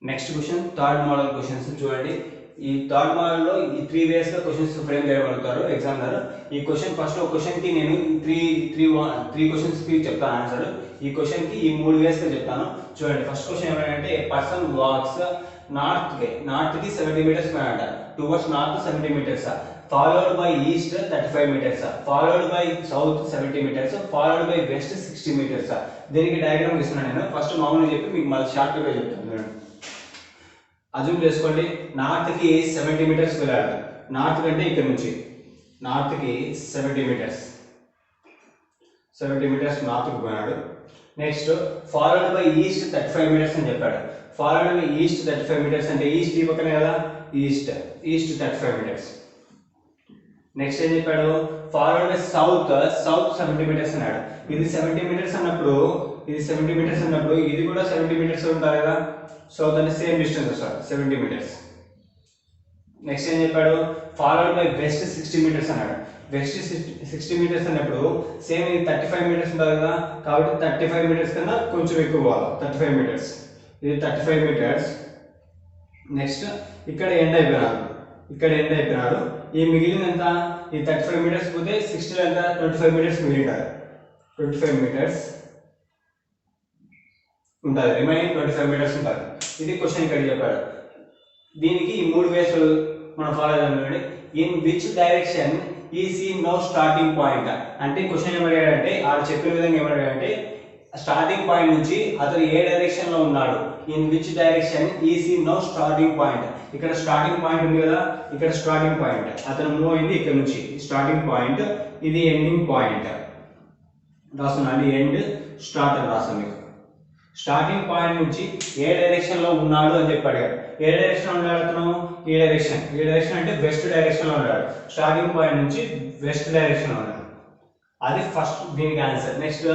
Next question third model questions చూడండి. ఈ third మోడల్లో ఈ 3 వేస్ గా క్వశ్చన్స్ ఫ్రేమ్ చేయగలుగుతారు ఎగ్జామినర్. ఈ క్వశ్చన్ ఫస్ట్ ఒక క్వశ్చన్ కి నేను 3 క్వశ్చన్స్ కి చెప్తాను ఆన్సర్. ఈ క్వశ్చన్ కి ఈ 3 వేస్ గా చెప్తాను. చూడండి ఫస్ట్ క్వశ్చన్ ఏమంటే ఏ పర్సన్ వాక్స్ నార్త్ కి 70 మీటర్స్ పోయాట, towards north 70 metres, followed by east 35 meters, followed by south 70 meters, followed by west 60 meters. దీనికి డయాగ్రామ్ ఇస్తున్నాను నేను. ఫస్ట్ మామూలుగా చెప్పి మీకు మళ్ళీ షార్ట్ కట్ గా చెప్తాను. చూడండి అజ్యూమ్ చేసుకోండి, నార్త్ కి 70 మీటర్స్ వెళ్ళాడు. నార్త్ కంటే ఇక్కడ నుంచి నార్త్ కి 70 మీటర్స్ నార్త్ కి పోయాడు. Next followed by east 35 metres అని చెప్పాడు. ఫాలోడ్ బై ఈస్ట్ 35 మీటర్స్ అంటే ఈస్ట్ ఈ పక్కనే కదా, ఈస్ట్ 35 మీటర్స్. నెక్స్ట్ ఏం చెప్పాడు, ఫాలోడ్ బై సౌత్ 70 మీటర్స్ అన్నాడు. ఇది 70 మీటర్స్ అన్నప్పుడు ఇది కూడా 70 మీటర్స్ ఉంటారు కదా, సౌత్ అంటే సేమ్ డిస్టెన్స్ వస్తుంది 70 మీటర్స్. నెక్స్ట్ ఏం చెప్పాడు, ఫాలోడ్ బై వెస్ట్ 60 మీటర్స్ అన్నాడు. వెస్ట్ 60 మీటర్స్ అన్నప్పుడు సేమ్ ఇది 35 మీటర్స్ ఉంటుంది కదా, కాబట్టి 35 మీటర్స్ కన్నా కొంచెం ఎక్కువ పోవాలి. 35 మీటర్స్, ఇది 35 మీటర్స్. నెక్స్ట్ ఇక్కడ ఎండ్ అయిపోయినాడు. ఈ మిగిలినంత ఈ 35 మీటర్స్ పోతే 60 ఎంత 25 మీటర్స్ మిగిలింటారు. 25 మీటర్స్ ఉంటుంది, రిమైనింగ్ 25 మీటర్స్ ఉంటుంది. ఇది క్వశ్చన్ ఇక్కడ చెప్పాడు. దీనికి ఈ 3 వేస్ మనం ఫాలో చేయాలి. ఇన్ విచ్ డైరెక్షన్ ఈజ్ ఈ నో స్టార్టింగ్ పాయింట్ అంటే క్వశ్చన్ ఏమడిగాడంటే ఆడు చెప్పిన విధంగా ఏమడిగాడంటే స్టార్టింగ్ పాయింట్ నుంచి అతను ఏ డైరెక్షన్ లో ఉన్నాడు. ఇన్ విచ్ డైరెక్షన్ ఈజ్ ఈ నో స్టార్టింగ్ పాయింట్. ఇక్కడ స్టార్టింగ్ పాయింట్ ఉంది కదా, ఇక్కడ స్టార్టింగ్ పాయింట్ అతను మూవ్ అయింది ఇక్కడ నుంచి. స్టార్టింగ్ పాయింట్ ఇది ఎండింగ్ పాయింట్ రాస్తున్నాను, ఎండ్ స్టార్ట్ అని రాస్తాను మీకు. స్టార్టింగ్ పాయింట్ నుంచి ఏ డైరెక్షన్ లో ఉన్నాడు అని చెప్పి అడిగాడు. ఏ డైరెక్షన్ లో ఉన్నాడు అతను, ఈ డైరెక్షన్ అంటే వెస్ట్ డైరెక్షన్ లో ఉన్నాడు. స్టార్టింగ్ పాయింట్ నుంచి వెస్ట్ డైరెక్షన్ లో ఉన్నాడు. అది ఫస్ట్ దీనికి answer. Next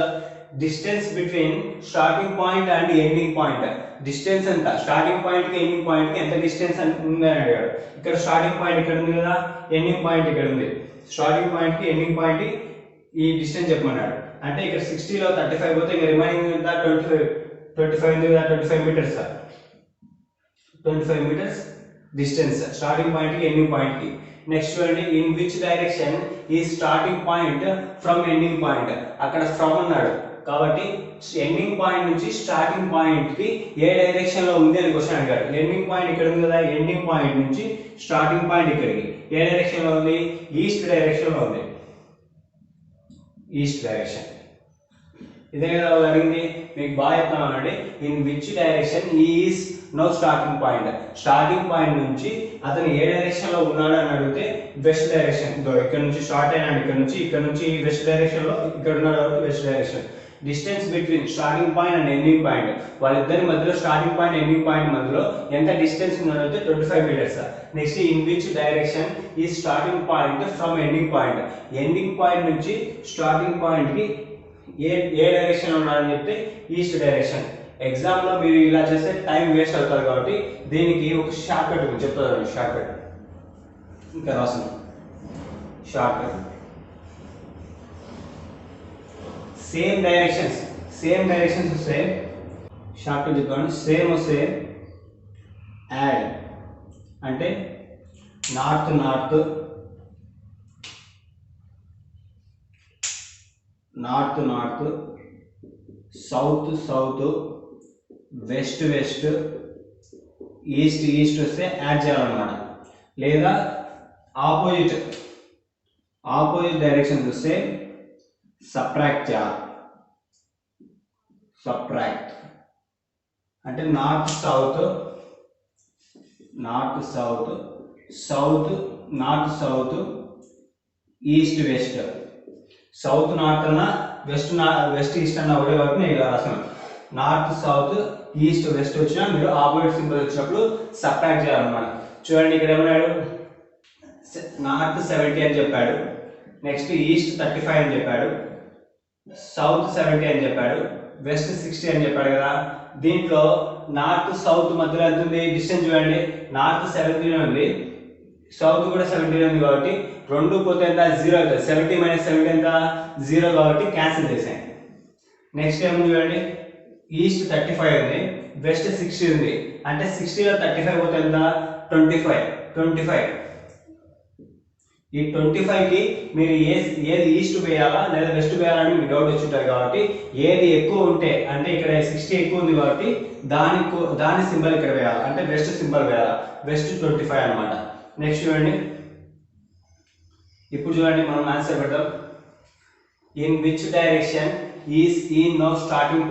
distance between starting point and ending point. Distance ఎంత, స్టార్టింగ్ పాయింట్ కి ఎండింగ్ పాయింట్ కి ఎంత డిస్టెన్స్ ఉందని అడిగాడు. ఇక్కడ స్టార్టింగ్ పాయింట్ ఇక్కడ ఉంది కదా, ఎండింగ్ పాయింట్ ఇక్కడ ఉంది. స్టార్టింగ్ పాయింట్ కి ఎండింగ్ పాయింట్ ఈ డిస్టెన్స్ చెప్పమన్నాడు. అంటే ఇక్కడ 60 లో 35 పోతే ఇంకా రిమైనింగ్ ఎంత 25 ఉంది కదా, 25 metres 25 metres distance starting point కి ఎండింగ్ పాయింట్ కి. నెక్స్ట్ చూడండి, ఇన్ విచ్ డైరెక్షన్ ఈ starting point from ending point. అక్కడ ఫ్రమ్ అన్నాడు కాబట్టి ఎండింగ్ పాయింట్ నుంచి స్టార్టింగ్ పాయింట్ కి ఏ డైరెక్షన్ లో ఉంది అని క్వశ్చన్ అడిగాడు. ఎండింగ్ పాయింట్ ఇక్కడ ఉంది కదా, ఎండింగ్ పాయింట్ నుంచి స్టార్టింగ్ పాయింట్ ఇక్కడికి ఏ డైరెక్షన్ లో ఉంది, ఈస్ట్ డైరెక్షన్ లో ఉంది. ఈస్ట్ డైరెక్షన్ ఇదే కదా వాళ్ళు అడిగింది. మీకు బాగా చెప్తానండి, in which direction is no starting point. Starting point నుంచి అతను ఏ డైరెక్షన్ లో ఉన్నాడు అని అడిగితే వెస్ట్ డైరెక్షన్. ఇక్కడ నుంచి స్టార్ట్ అయినాడు, ఇక్కడ నుంచి వెస్ట్ డైరెక్షన్ లో ఇక్కడ ఉన్నాడు కాబట్టి west direction. Distance between starting point and ending point, వాళ్ళిద్దరి మధ్యలో స్టార్టింగ్ పాయింట్ ఎండింగ్ పాయింట్ మధ్యలో ఎంత డిస్టెన్స్ ఉందని అడిగితే 25 metres. Next in which direction ఈ starting point from ending point. Ending point నుంచి స్టార్టింగ్ పాయింట్ కి ఏ డైరెక్షన్ ఉన్నాడని చెప్తే ఈస్ట్ డైరెక్షన్. ఎగ్జామ్ లో మీరు ఇలా చేస్తే టైం వేస్ట్ అవుతారు కాబట్టి దీనికి ఒక షార్ట్ కట్ చెప్తాను. షార్ట్ కట్ ఇంకా రాసిన షార్ట్ కట్, సేమ్ డైరెక్షన్స్ వస్తే షార్ట్ కట్ చెప్తాను. సేమ్ వస్తే యాడ్ అంటే నార్త్ సౌత్ వెస్ట్ ఈస్ట్ వస్తే యాడ్ చేయాలన్నమాట. లేదా ఆపోజిట్ డైరెక్షన్ వస్తే సబ్ట్రాక్ట్ చేయాలి. అంటే north south east west. South north అన్నా వెస్ట్ ఈస్ట్ అన్న ఒకటే కాబట్టి నేను ఇలా రాసాను. నార్త్ సౌత్ ఈస్ట్ వెస్ట్ వచ్చినా మీరు ఆపోజిట్ సింబల్ వచ్చినప్పుడు సబ్ట్రాక్ట్ చేయాలన్నమాట. చూడండి ఇక్కడ ఏమన్నాడు, నార్త్ 70 అని చెప్పాడు, నెక్స్ట్ ఈస్ట్ 35 అని చెప్పాడు, సౌత్ 70 అని చెప్పాడు, వెస్ట్ 60 అని చెప్పాడు కదా. దీంట్లో నార్త్ సౌత్ మధ్యలో ఎంత ఉంది డిస్టెన్స్ చూడండి. నార్త్ 70 ఉంది, సౌత్ కూడా 70 ఉంది కాబట్టి రెండు పోతే ఎంత 0 అవుతుంది. 70 - 70 ఎంత 0 కాబట్టి క్యాన్సిల్ చేసాను. నెక్స్ట్ ఏముంది చూడండి, ఈస్ట్ 35 ఉంది, వెస్ట్ 60 ఉంది. అంటే 60లో 35 పోతే ఎంత 25 ఈ 25 కి మీరు ఏది ఈస్ట్ వేయాలా లేదా వెస్ట్ వేయాలని మీకు డౌట్ వచ్చింటారు కాబట్టి ఏది ఎక్కువ ఉంటే అంటే ఇక్కడ 60 ఎక్కువ ఉంది కాబట్టి దాని సింబల్ ఇక్కడ వేయాలి అంటే వెస్ట్ సింబల్ వేయాలి వెస్ట్ 25 అన్నమాట నెక్స్ట్ చూడండి ఇప్పుడు చూడండి మనం ఆన్సర్ పెడదాం ఇన్ విచ్ డైరెక్షన్ ఈస్ ఈ నో స్టార్టింగ్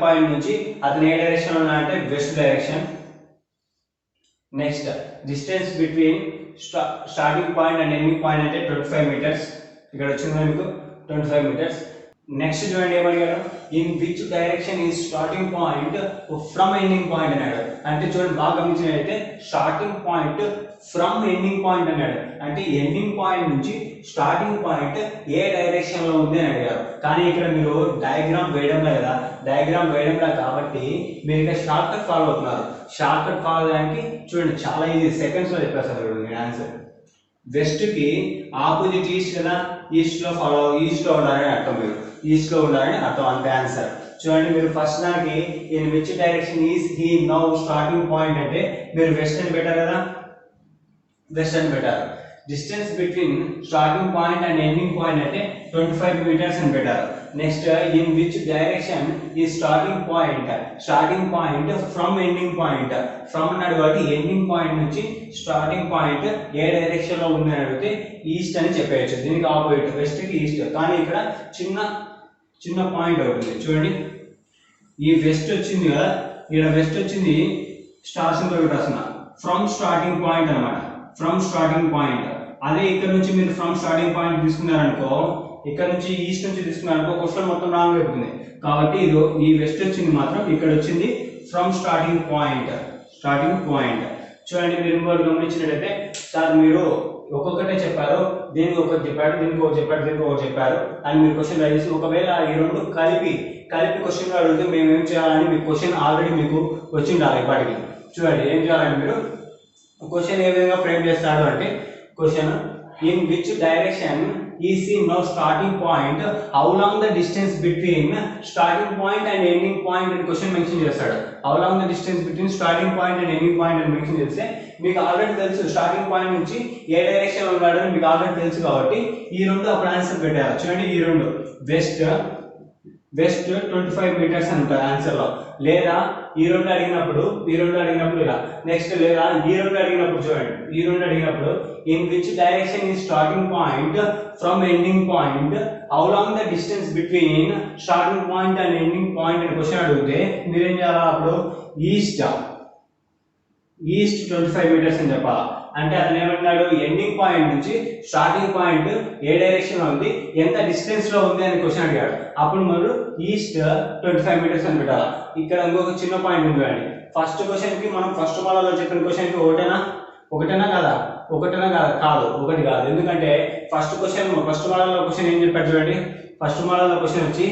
పాయింట్ నుంచి అతను ఏ డైరెక్షన్ లో ఉన్నాడంటే west direction next distance between starting point and ending point అంటే 25 మీటర్స్ ఇక్కడ వచ్చింది మీకు 25 మీటర్స్ నెక్స్ట్ చూడండి ఏమడిగాడు in which direction is starting point from ending point అన్నాడు అంటే చూడండి బాగా గమనించినట్లయితే starting point from ending point అన్నాడు అంటే ఎండింగ్ పాయింట్ నుంచి స్టార్టింగ్ పాయింట్ ఏ డైరెక్షన్ లో ఉంది అని అడిగారు కానీ ఇక్కడ మీరు డయాగ్రామ్ వేయడంలో కదా డయాగ్రామ్ వేయడంలో కాబట్టి మీరు ఇక్కడ షార్ట్ కట్ ఫాలో అవుతున్నారు షార్ట్ కట్ ఫాలో అవడానికి చూడండి చాలా ఈజీ సెకండ్స్ లో చెప్పేస్తారు మీరు ఆన్సర్ వెస్ట్ కి ఆపోజిట్ ఈస్ట్ కదా ఈస్ట్ లో ఉండాలని అర్థం మీరు ఈస్ట్ లో ఉండాలని అర్థం అంతే ఆన్సర్ చూడండి మీరు ఫస్ట్ దానికి in which direction is he now starting point అంటే మీరు వెస్ట్ అని పెట్టారు కదా వెస్ట్ అని పెట్టారు distance between starting point and ending point అంటే 25 మీటర్స్ అని పెట్టారు నెక్స్ట్ ఇన్ విచ్ డైరెక్షన్ ఈ starting point from ending point from అన్నాడు కాబట్టి ఎండింగ్ పాయింట్ నుంచి స్టార్టింగ్ పాయింట్ ఏ డైరెక్షన్ లో ఉంది అని అడిగితే ఈస్ట్ అని చెప్పేయచ్చు దీనికి ఆపోజిట్ వెస్ట్ కి ఈస్ట్ కానీ ఇక్కడ చిన్న పాయింట్ అవుతుంది చూడండి ఈ వెస్ట్ వచ్చింది కదా ఇక్కడ వెస్ట్ వచ్చింది స్టార్ సింబల్ రాసిన ఫ్రమ్ స్టార్టింగ్ పాయింట్ అన్నమాట ఫ్రమ్ స్టార్టింగ్ పాయింట్ అదే ఇక్కడ నుంచి మీరు ఫ్రమ్ స్టార్టింగ్ పాయింట్ తీసుకున్నారనుకో ఇక్కడ నుంచి ఈస్ట్ నుంచి తీసుకున్నారనుకో క్వశ్చన్ మొత్తం రాంగ్ అయిపోతుంది కాబట్టి ఈ వెస్ట్ వచ్చింది మాత్రం ఇక్కడ వచ్చింది ఫ్రమ్ స్టార్టింగ్ పాయింట్ చూడండి మీరు ఇంకోటి గమనించినట్లయితే సార్ మీరు ఒక్కొక్కటే చెప్పారు దీనికి ఒకటి చెప్పారు దీనికి ఒకటి చెప్పారు దీనికి ఒకటి చెప్పారు అని మీరు క్వశ్చన్ రాసి ఒకవేళ ఈ రెండు కలిపి క్వశ్చన్ అడిగితే మేము ఏం చేయాలని మీ క్వశ్చన్ ఆల్రెడీ మీకు వచ్చి ఉండాలి ఇప్పటికి చూడండి ఏం చేయాలంటే మీరు క్వశ్చన్ ఏ విధంగా ఫ్రేమ్ చేస్తాడు అంటే question in which direction is ఈ no starting point how long the distance between starting point and ending point అని క్వశ్చన్ మెన్షన్ చేస్తాడు how long the distance between starting point and ending point అని mention చేస్తే మీకు already తెలుసు starting point నుంచి ఏ direction ఉన్నాడని మీకు ఆల్రెడీ తెలుసు కాబట్టి ఈ రెండు అప్పుడు ఆన్సర్ పెట్టారు చూడండి ఈ రెండు వెస్ట్ 25 మీటర్స్ అని ఉంటుంది ఆన్సర్ లో లేదా ఈ రెండు అడిగినప్పుడు ఇలా నెక్స్ట్ లేదా ఈ రెండు అడిగినప్పుడు చూడండి ఈ రెండు అడిగినప్పుడు ఇన్ విచ్ డైరెక్షన్ ఈ starting point from ending point how long the distance between starting point and ending point అని క్వశ్చన్ అడిగితే మీరేం చేయాలా అప్పుడు ఈస్ట్ 25 మీటర్స్ అని చెప్పాలా అంటే అతను ఏమన్నాడు ఎండింగ్ పాయింట్ నుంచి స్టార్టింగ్ పాయింట్ ఏ డైరెక్షన్ లో ఉంది ఎంత డిస్టెన్స్ లో ఉంది అని క్వశ్చన్ అడిగాడు అప్పుడు మనం ఈస్ట్ 25 మీటర్స్ అని పెట్టాలి ఇక్కడ ఇంకొక చిన్న పాయింట్ ఉంది అండి ఫస్ట్ క్వశ్చన్ కి మనం ఫస్ట్ మోడల్లో చెప్పిన క్వశ్చన్ కి ఒకటేనా కాదు ఒకటి కాదు ఎందుకంటే ఫస్ట్ మోడల్లో క్వశ్చన్ ఏం చెప్పాడు చూడండి ఫస్ట్ మోడల్లో క్వశ్చన్ వచ్చి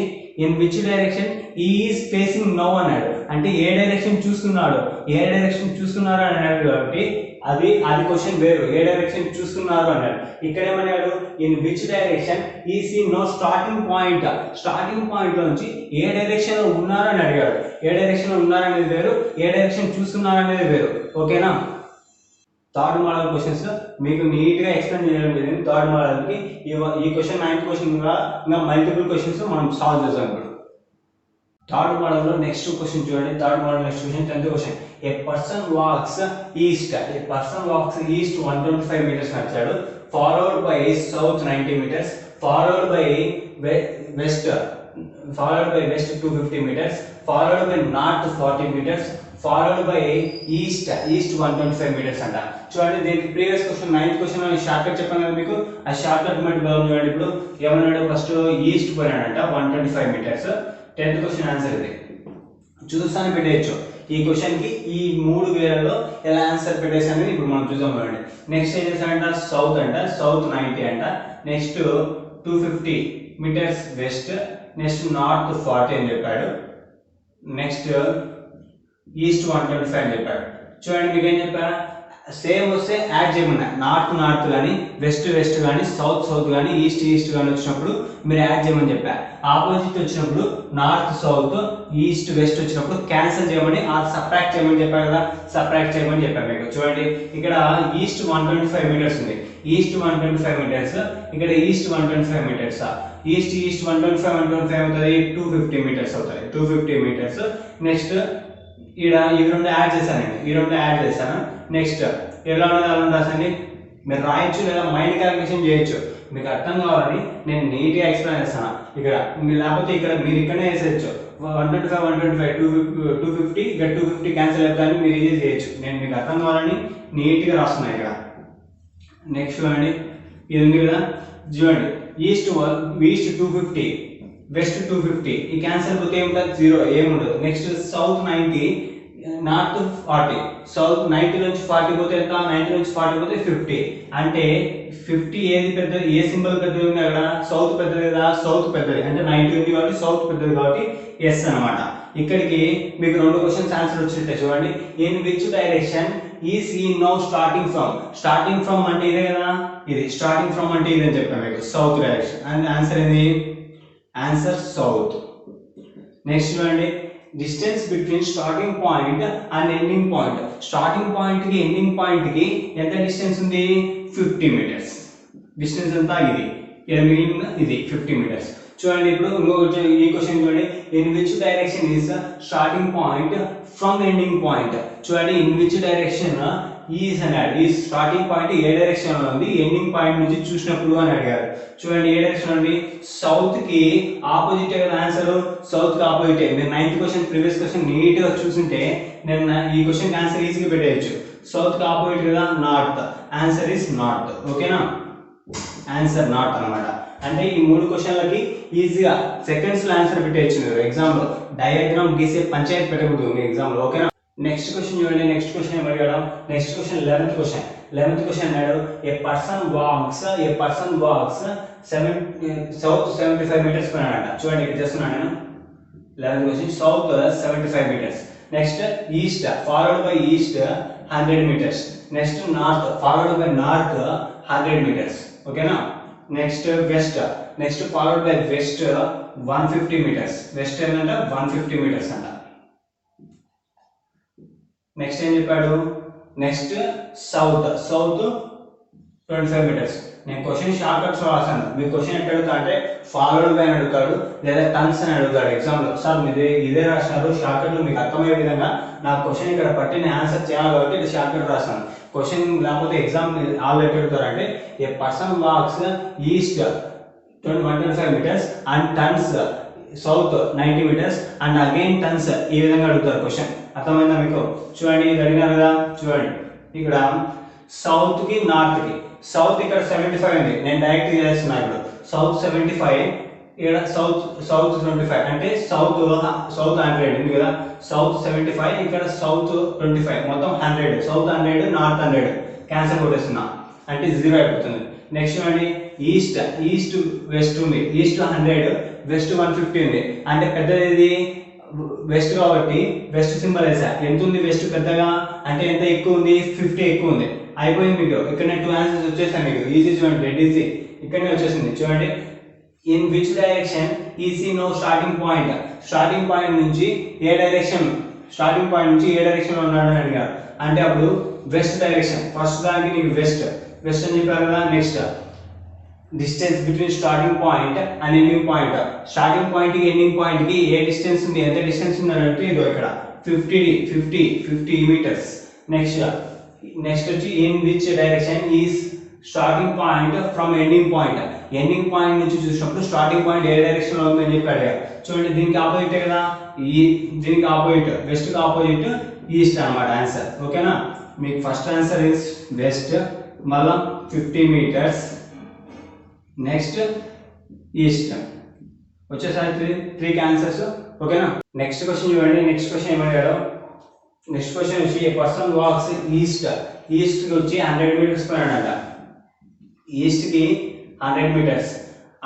in which direction is facing now అన్నాడు అంటే ఏ డైరెక్షన్ చూస్తున్నాడు అని అన్నాడు కాబట్టి అది క్వశ్చన్ వేరు ఏ డైరెక్షన్ చూస్తున్నారు అన్నాడు ఇక్కడ ఏమన్నాడు ఇన్ విచ్ డైరెక్షన్ ఈస్ ఈ నో స్టార్టింగ్ పాయింట్ నుంచి ఏ డైరెక్షన్ లో ఉన్నారు అని అడిగాడు ఏ డైరెక్షన్ లో ఉన్నారు అనేది వేరు ఏ డైరెక్షన్ చూస్తున్నారు అనేది వేరు ఓకేనా థర్డ్ మోడల్ క్వశ్చన్స్ మీకు నీట్ గా ఎక్స్ప్లెయిన్ చేయడం జరిగింది థర్డ్ మోడల్ కి ఈ క్వశ్చన్ 9th క్వశ్చన్ ఇంకా మల్టిపుల్ క్వశ్చన్స్ మనం సాల్వ్ చేద్దాం ఇప్పుడు థర్డ్ మోడల్ లో నెక్స్ట్ క్వశ్చన్ చూడండి third model next question 10th question a person walks east 125 metres నడిచాడు followed by south 90 metres followed by west 250 meters, followed by north 40 meters, followed by east 125 meters అంట. చూడండి దీనికి previous question 9th question లో short cut చెప్పాను కదా మీకు, ఆ short cut method బాగుంది. చూడండి ఇప్పుడు ఏమన్నాడు, ఫస్ట్ ఈస్ట్ పోయాడంట 125 మీటర్స్. 10th క్వశ్చన్ ఆన్సర్ ఇది చూస్తాను పెట్టేయచ్చు. ఈ క్వశ్చన్ కి ఈ మూడు వేలలో ఎలా ఆన్సర్ పెట్టేసాను ఇప్పుడు మనం చూద్దాం. చూడండి నెక్స్ట్ ఏం చేశాడంట, సౌత్ అంట, సౌత్ 90 అంట, next 250 metres west, next north 40 అని చెప్పాడు, నెక్స్ట్ ఈస్ట్ 125 అని చెప్పాడు. చూడండి మీకు ఏం చెప్పా, సేమ్ వస్తే యాడ్ చేయమన్నా, నార్త్ నార్త్ కానీ వెస్ట్ వెస్ట్ కానీ సౌత్ సౌత్ కానీ ఈస్ట్ ఈస్ట్ కానీ వచ్చినప్పుడు మీరు యాడ్ చేయమని చెప్పా. ఆపోజిట్ వచ్చినప్పుడు నార్త్ సౌత్ ఈస్ట్ వెస్ట్ వచ్చినప్పుడు క్యాన్సిల్ చేయమని సబ్ట్రాక్ట్ చేయమని చెప్పారు కదా, సబ్ట్రాక్ట్ చేయమని చెప్పాను మీకు. చూడండి ఇక్కడ ఈస్ట్ 125 మీటర్స్ ఉంది, ఈస్ట్ 125 మీటర్స్, ఇక్కడ ఈస్ట్ 125 మీటర్స్, ఈస్ట్ ఈస్ట్ 125 అవుతుంది, 250 మీటర్స్ అవుతుంది, 250 మీటర్స్. నెక్స్ట్ ఇక్కడ ఇవి రెండు యాడ్ చేశాను, నేను ఈ రెండు యాడ్ చేశాను. నెక్స్ట్ ఎలా ఉన్నది అలా రాసండి, మీరు రాయొచ్చు లేదా మైండ్ క్యాలిక్యులేషన్ చేయొచ్చు, మీకు అర్థం కావాలని నేను నీట్గా ఎక్స్ప్లెయిన్ చేస్తాను. ఇక్కడ మీరు లేకపోతే ఇక్కడ మీరు ఇక్కడనే వేసేయచ్చు, 125 125 250 ఇక్కడ 250 క్యాన్సిల్ అవుతాయని మీరు ఈజీ చేయొచ్చు. నేను మీకు అర్థం కావాలని నీట్గా రాస్తున్నాను ఇక్కడ. నెక్స్ట్ చూడండి ఇది ఉంది కదా, చూడండి ఈస్ట్ 250 వెస్ట్ 250, ఈ క్యాన్సిల్ పోతే ఏముంటుంది, 0 ఏముండదు. నెక్స్ట్ సౌత్ 90 నార్త్ 40, సౌత్ 90 నుంచి 40 పోతే ఎంత, 90 నుంచి 40 పోతే 50, అంటే 50 ఏది పెద్దది, ఏ సింబల్ పెద్దది ఉంది అక్కడ, సౌత్ పెద్దది కదా, సౌత్ పెద్దది అంటే 90 ఉంది కాబట్టి సౌత్ పెద్దది కాబట్టి ఎస్ అన్నమాట. ఇక్కడికి మీకు రెండు క్వశ్చన్స్ ఆన్సర్ వచ్చినట్టే. చూడండి ఇన్ విచ్ డైరెక్షన్ ఈస్ ఈ now starting from, starting from అంటే ఇదే కదా, ఇది స్టార్టింగ్ ఫ్రమ్ అంటే ఇదని చెప్పాను మీకు, సౌత్ డైరెక్షన్. అండ్ ఆన్సర్ ఏంది, ఆన్సర్ సౌత్. నెక్స్ట్ చూడండి distance between starting point and ending point, starting point కి ఎండింగ్ పాయింట్ కి ఎంత డిస్టెన్స్ ఉంది, 50 మీటర్స్. డిస్టెన్స్ అంతా ఇది, ఇక్కడ మిగిలిన ఇది 50 మీటర్స్. చూడండి ఇప్పుడు ఈ క్వశ్చన్ చూడండి, in which direction is starting point from ending point. చూడండి ఇన్ విచ్ డైరెక్షన్ ఈస్ అన్నాడు, ఈ స్టార్టింగ్ పాయింట్ ఏ డైరెక్షన్ లో ఉంది, ఎండింగ్ పాయింట్ నుంచి చూసినప్పుడు అని అడిగారు. చూడండి ఏ డైరెక్షన్ ఉంది, సౌత్ కి ఆపోజిట్ కదా ఆన్సర్, సౌత్ కి ఆపోజిట్. మీరు 9th question previous question neat గా చూస్తుంటే నేను ఈ క్వశ్చన్ ఆన్సర్ ఈజీగా పెట్టేయచ్చు. సౌత్ కి ఆపోజిట్ కదా నార్త్, ఆన్సర్ ఇస్ నార్త్. ఓకేనా, ఆన్సర్ నార్త్ అన్నమాట. అంటే ఈ మూడు క్వశ్చన్లకి ఈజీగా సెకండ్స్ లో ఆన్సర్ పెట్టేయచ్చు మీరు. ఎగ్జామ్ లో డయాగ్రామ్ గీసే పంచాయతీ పెట్టకూడదు మీ ఎగ్జామ్ లో. ఓకేనా. నెక్స్ట్ క్వశ్చన్ చూడండి, నెక్స్ట్ క్వశ్చన్ ఏం అడిగాడు, next question 11th question. 11th question అన్నాడు a person walks south 75 metres పోయినాడంట. చూడండి ఇక్కడ చేస్తున్నాను నేను. 11th question south 75 metres, next east followed by east 100 metres, next north followed by north 100 metres. ఓకేనా. Next west, next followed by west 150 metres, west ఏంటంట 150 metres అంట. Next ఏం చెప్పాడు, నెక్స్ట్ సౌత్ 25 మీటర్స్. నేను క్వశ్చన్ షార్ట్ కట్స్ రాశాను, మీ question ఎట్లా అడుగుతా అంటే ఫాలోడ్ బై అని అడుగుతాడు లేదా టన్స్ అని అడుగుతాడు ఎగ్జామ్ లో. సార్ మీరు ఇదే రాసినారు షార్ట్ కట్ లో, మీకు అర్థమయ్యే విధంగా నా క్వశ్చన్ ఇక్కడ పట్టి నేను ఆన్సర్ చేయాలి కాబట్టి ఇక్కడ షార్ట్ కట్ రాస్తాను. క్వశ్చన్ లేకపోతే ఎగ్జామ్ ఆల్ ఎట్లా అడుగుతారంటే a person walks east 125 metres and turns south 90 metres and again turns, ఈ విధంగా అడుగుతారు క్వశ్చన్. అర్థమైందా మీకు. చూడండి ఇది అడిగినారు కదా, చూడండి ఇక్కడ సౌత్ కి నార్త్ కి, సౌత్ ఇక్కడ 75 ఉంది, నేను డైరెక్ట్ చేస్తున్నా ఇప్పుడు. సౌత్ 75, ఇక్కడ సౌత్ 25 అంటే సౌత్ 100 ఉంది కదా, సౌత్ 75 ఇక్కడ సౌత్ 25 మొత్తం 100, సౌత్ 100 నార్త్ 100 క్యాన్సల్ కొట్టేస్తున్నా అంటే 0 అయిపోతుంది. నెక్స్ట్ చూడండి ఈస్ట్ వెస్ట్ ఉంది, ఈస్ట్ 100 వెస్ట్ 150 ఉంది, అంటే పెద్దది వెస్ట్ కాబట్టి వెస్ట్ సింబల్ వేసా. ఎంత ఉంది వెస్ట్ పెద్దగా అంటే ఎంత ఎక్కువ ఉంది, 50 ఎక్కువ ఉంది. అయిపోయింది మీకు. ఇక్కడ 2 ఆన్సర్స్ వచ్చేసాయి మీకు, ఈజీ చూడండి, డెడ్ ఈజీ ఇక్కడనే వచ్చేసింది. చూడండి in which direction is no starting point, starting point నుంచి ఏ డైరెక్షన్, స్టార్టింగ్ పాయింట్ నుంచి ఏ డైరెక్షన్ లో ఉన్నాడు అని అడిగారు. అంటే అప్పుడు వెస్ట్ డైరెక్షన్, ఫస్ట్ దానికి నీకు వెస్ట్ అని చెప్పారు కదా. Next distance between starting point and ending point, starting point కి ఎండింగ్ పాయింట్ కి ఏ డిస్టెన్స్ ఉంది, ఎంత డిస్టెన్స్ ఉంది అంటే ఇదో ఇక్కడ 50 మీటర్స్. నెక్స్ట్ వచ్చి in which direction is starting point from ending point, ending point నుంచి చూసినప్పుడు స్టార్టింగ్ పాయింట్ ఏ డైరెక్షన్ లో ఉందని చెప్పి అడిగారు. చూడండి దీనికి ఆపోజిట్ కదా, దీనికి ఆపోజిట్, వెస్ట్ కి ఆపోజిట్ ఈస్ట్ అన్నమాట ఆన్సర్. ఓకేనా. మీకు ఫస్ట్ ఆన్సర్ ఇస్ వెస్ట్, మళ్ళా 50 మీటర్స్, నెక్స్ట్ ఈస్ట్ వచ్చేసరికి 3 ఆన్సర్స్. ఓకేనా. నెక్స్ట్ క్వశ్చన్ చూడండి, నెక్స్ట్ క్వశ్చన్ ఏమడిగాడు, నెక్స్ట్ క్వశ్చన్ వచ్చి ఏ పర్సన్ వాక్స్ ఈస్ట్ కి వచ్చి 100 మీటర్స్ పోయాడంట, ఈస్ట్ కి 100 metres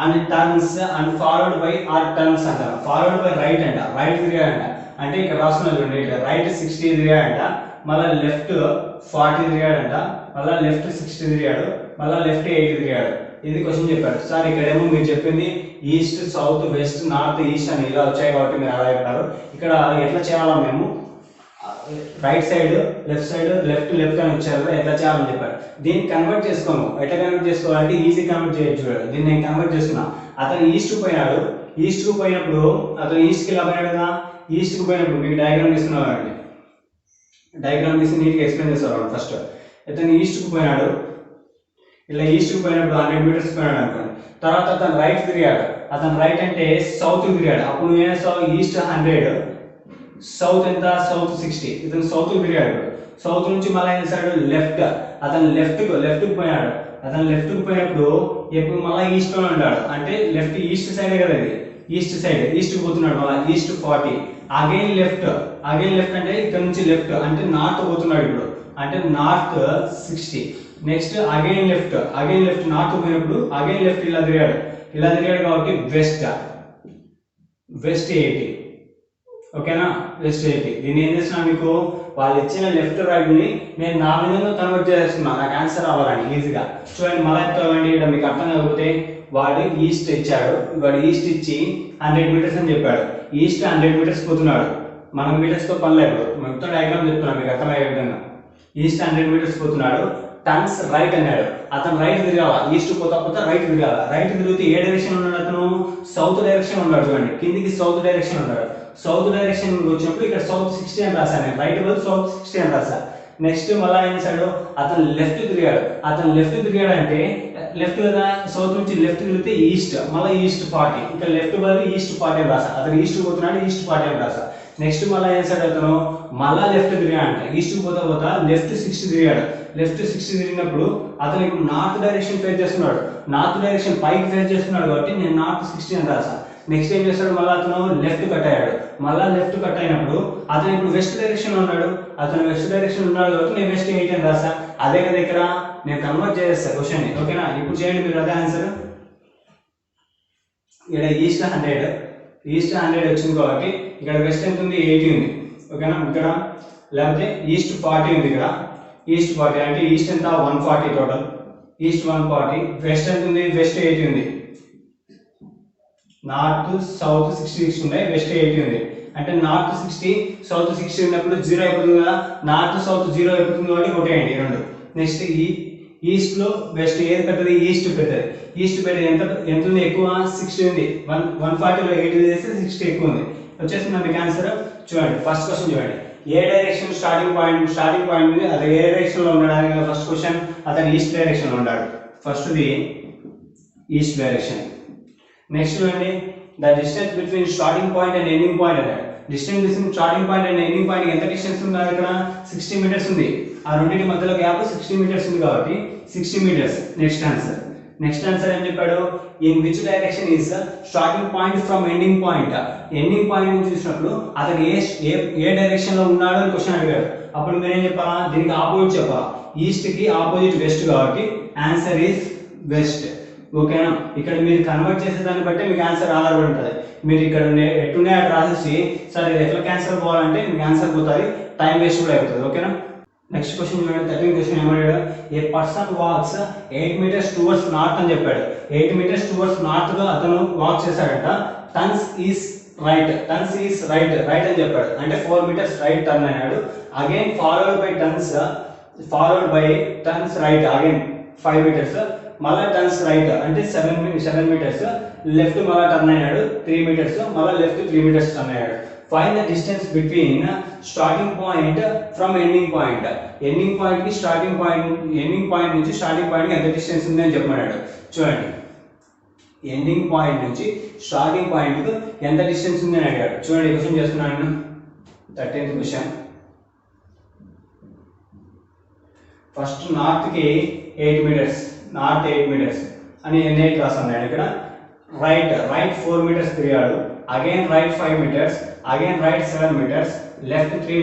and turns and followed by are turns అంటారు. ఫార్వర్డ్ బై రైట్ అంట, రైట్ తిరిగాడంట, అంటే ఇక్కడ రాసుకున్నా చూడండి రైట్ 60 తిరిగాడంట, మళ్ళీ లెఫ్ట్ 40 తిరిగాడంట, మళ్ళీ లెఫ్ట్ 60 తిరిగాడు, మళ్ళీ లెఫ్ట్ 80 తిరిగాడు. ఇది క్వశ్చన్ చెప్పారు సార్. ఇక్కడేమో మీరు చెప్పింది east south west north east అని ఇలా వచ్చాయి కాబట్టి మీరు అలా చెప్పారు. ఇక్కడ ఎట్లా చేయాలో మేము right side left side left left అని వచ్చారు కదా, ఎట్లా చేయాలని చెప్పారు. దీన్ని కన్వర్ట్ చేసుకోము. ఎట్లా కన్వర్ట్ చేసుకోవాలంటే ఈజీ కన్వర్ట్ చేయొచ్చు. దీన్ని నేను కన్వర్ట్ చేస్తున్నా. అతను ఈస్ట్ పోయినాడు, ఈస్ట్ కు పోయినప్పుడు అతను ఈస్ట్ కి ఇలా పోయినాడు కదా, ఈస్ట్ కు పోయినప్పుడు మీకు డయాగ్రామ్ తీసుకున్నామండి, డయాగ్రామ్ తీసి నీట్గా ఎక్స్ప్లెయిన్ చేస్తారు. ఫస్ట్ అతను ఈస్ట్ కు పోయినాడు, ఇలా ఈస్ట్ కు పోయినప్పుడు 100 మీటర్స్ పోయినాడు అనుకోండి. తర్వాత అతను రైట్ తిరిగాడు, అతను రైట్ అంటే సౌత్ తిరిగాడు. అప్పుడు ఏం చేస్తావు, ఈస్ట్ 100 సౌత్ ఎంత సౌత్ 60. ఇతను సౌత్ తిరిగాడు. సౌత్ నుంచి మళ్ళీ ఏం చేశాడు లెఫ్ట్, అతను లెఫ్ట్ కు పోయినాడు. అతను లెఫ్ట్ కు పోయినప్పుడు ఎప్పుడు మళ్ళీ ఈస్ట్ లో ఉన్నాడు, అంటే లెఫ్ట్ ఈస్ట్ సైడ్ కదా, ఇది ఈస్ట్ సైడ్ ఈస్ట్ కు పోతున్నాడు. మళ్ళీ ఈస్ట్ 40 అగైన్ లెఫ్ట్ అంటే ఇక్కడ నుంచి లెఫ్ట్ అంటే నార్త్ పోతున్నాడు ఇప్పుడు, అంటే north 60. Next again left north పోయినప్పుడు అగైన్ లెఫ్ట్ ఇలా తిరిగాడు కాబట్టి వెస్ట్ 80. ఓకేనా, వెస్ట్ 80. దీన్ని ఏం చేస్తున్నా, మీకు వాళ్ళు ఇచ్చిన లెఫ్ట్ రైట్ ని నేను నా విధంగా కన్వర్ట్ చేస్తున్నా నాకు ఆన్సర్ అవ్వాలని ఈజీగా. చూడండి మళ్ళీ చెప్తామండి, ఇక్కడ మీకు అర్థం కాకపోతే వాడు ఈస్ట్ ఇచ్చాడు, వాడు ఈస్ట్ ఇచ్చి 100 మీటర్స్ అని చెప్పాడు. ఈస్ట్ 100 మీటర్స్ పోతున్నాడు, మనం మీటర్స్ తో పని లేదు, మొత్తం డయాగ్రామ్ చెప్తున్నాం మీకు అర్థమయ్యే విధంగా. ఈస్ట్ 100 మీటర్స్ పోతున్నాడు, టర్న్స్ రైట్ అన్నాడు. అతను రైట్ తిరగాల, ఈస్ట్ పోతా రైట్ తిరగాల. రైట్ తిరిగితే ఏ డైరెక్షన్ ఉన్నాడు, అతను సౌత్ డైరెక్షన్ ఉన్నాడు. చూడండి కిందికి సౌత్ డైరెక్షన్ ఉన్నాడు. సౌత్ డైరెక్షన్ వచ్చినప్పుడు ఇక్కడ సౌత్ 60 అని రాశాను, రైట్ బదులు సౌత్ 60 అని రాశా. నెక్స్ట్ మళ్ళీ ఏం చేశాడు, అతను లెఫ్ట్ తిరిగాడు. అతను లెఫ్ట్ తిరిగాడు అంటే లెఫ్ట్ కదా, సౌత్ నుంచి లెఫ్ట్ తిరిగితే ఈస్ట్, మళ్ళీ ఈస్ట్ 40. ఇక్కడ లెఫ్ట్ బదులు ఈస్ట్ 40 అని రాశా. అతను ఈస్ట్ పోతున్నాడు, ఈస్ట్ 40 అని రాశా. నెక్స్ట్ మళ్ళీ ఏం చేశాడు, అతను మళ్ళా లెఫ్ట్ తిరిగాడంట. ఈస్ట్ పోతా లెఫ్ట్ 60 తిరిగాడు. లెఫ్ట్ 60 తిరిగినప్పుడు అతను ఇప్పుడు నార్త్ డైరెక్షన్ ఫేస్ చేస్తున్నాడు, నార్త్ డైరెక్షన్ పైకి ఫేస్ చేస్తున్నాడు కాబట్టి నేను నార్త్ 60 అని రాసా. నెక్స్ట్ ఏం చేస్తాడు, మళ్ళీ అతను లెఫ్ట్ కట్ అయ్యాడు. మళ్ళీ లెఫ్ట్ కట్ అయినప్పుడు అతను ఇప్పుడు వెస్ట్ డైరెక్షన్ ఉన్నాడు, అతను వెస్ట్ డైరెక్షన్ ఉన్నాడు కాబట్టి నేను వెస్ట్ 80 అని రాసా. అదే కదా ఇక్కడ నేను కన్వర్ట్ చేసేస్తా క్వశ్చన్ ని. ఓకేనా, ఇప్పుడు చేయండి మీరు అదే ఆన్సర్. ఇక్కడ ఈస్ట్ 100 వచ్చింది కాబట్టి ఇక్కడ వెస్ట్ ఎంత ఉంది 80 ఉంది. ఓకేనా, ఇక్కడ లేకపోతే ఈస్ట్ 40 ఉంది. ఇక్కడ ఈస్ట్ 40 అంటే ఈస్ట్ ఎంత 140 టోటల్, ఈస్ట్ 140. వెస్ట్ ఎంత ఉంది, వెస్ట్ 80 ఉంది. నార్త్ సౌత్ 66 ఉన్నాయి, వెస్ట్ 80 ఉంది. అంటే నార్త్ 60 సౌత్ 60 ఉన్నప్పుడు 0 అయిపోతుంది కదా, నార్త్ సౌత్ 0 అయిపోతుంది కాబట్టి కొట్టేయండి రెండు. నెక్స్ట్ ఈస్ట్ లో వెస్ట్ ఏది పెద్దది, ఈస్ట్ పెద్దది. ఈస్ట్ పెద్దది ఎంత ఉంది, ఎక్కువ 60 ఉంది. 140లో 80 చేస్తే 60 ఎక్కువ ఉంది. వచ్చేసింది మీకు ఆన్సర్. చూడండి ఫస్ట్ క్వశ్చన్ చూడండి, ఏ డైరెక్షన్ స్టార్టింగ్ పాయింట్ ఉంది, అది ఏ డైరెక్షన్ లో ఉన్నాడు. ఫస్ట్ క్వశ్చన్ అతను ఈస్ట్ డైరెక్షన్ లో ఉన్నాడు. ఫస్ట్ది ఈస్ట్ డైరెక్షన్. నెక్స్ట్ చూడండి, the distance between starting point and ending point అన్నాడు. Distance between starting point and ending point ఎంత డిస్టెన్స్ ఉంది, ఇక్కడ 60 మీటర్స్ ఉంది. ఆ రెండింటి మధ్యలో గ్యాప్ 60 మీటర్స్ ఉంది కాబట్టి 60 మీటర్స్. నెక్స్ట్ ఆన్సర్ ఏం చెప్పాడు, in which direction is starting point from ending point. Ending point నుంచి చూసినప్పుడు అతను ఏ డైరెక్షన్ లో ఉన్నాడు అని క్వశ్చన్ అడిగాడు. అప్పుడు మీరేం చెప్పాలా, దీనికి ఆపోజిట్ చెప్పాలా. ఈస్ట్ కి ఆపోజిట్ వెస్ట్ కాబట్టి ఆన్సర్ ఈస్ వెస్ట్. ఓకేనా, ఇక్కడ మీరు కన్వర్ట్ చేసే దాన్ని బట్టి మీకు ఆన్సర్ ఆధారపడి ఉంటుంది. మీరు ఇక్కడ ఎట్టునే అటు రాసేసి సరే ఎట్లా క్యాన్సర్ పోవాలంటే మీకు ఆన్సర్ పోతుంది, టైం వేస్ట్ కూడా అయిపోతుంది. ఓకేనా, నెక్స్ట్ క్వశ్చన్ చూడండి. 13th క్వశ్చన్ ఏమన్నాడు, a person walks 8 metres towards north అని చెప్పాడు. 8 మీటర్స్ టువర్డ్స్ నార్త్ గా అతను వాక్ చేశాడంట. టర్న్స్ ఈస్ రైట్ అని చెప్పాడు. అంటే 4 మీటర్స్ రైట్ టర్న్ అన్నాడు. Again followed by turns right again 5 metres. మళ్ళీ టర్న్స్ రైట్ అంటే 7 మీటర్స్. లెఫ్ట్ మళ్ళీ టర్న్ అయ్యాడు 3 మీటర్స్. మళ్ళీ లెఫ్ట్ 3 మీటర్స్ టర్న్ అయ్యాడు. Find the distance between starting point from ending point. Ending point నుంచి స్టార్టింగ్ పాయింట్ ఎంత distance ఉంది అని చెప్పమన్నాడు. చూడండి, ఎండింగ్ పాయింట్ నుంచి స్టార్టింగ్ పాయింట్ కు ఎంత డిస్టెన్స్ ఉంది అని అడిగాడు. చూడండి క్వశ్చన్ చేస్తున్నాను. 13th question. ఫస్ట్ నార్త్ కి 8 మీటర్స్ అని ఎన్ని రాస్తున్నాడు. ఇక్కడ రైట్ 4 మీటర్స్ తిరిగాడు. Again right 5 metres, again right 7 metres, left 3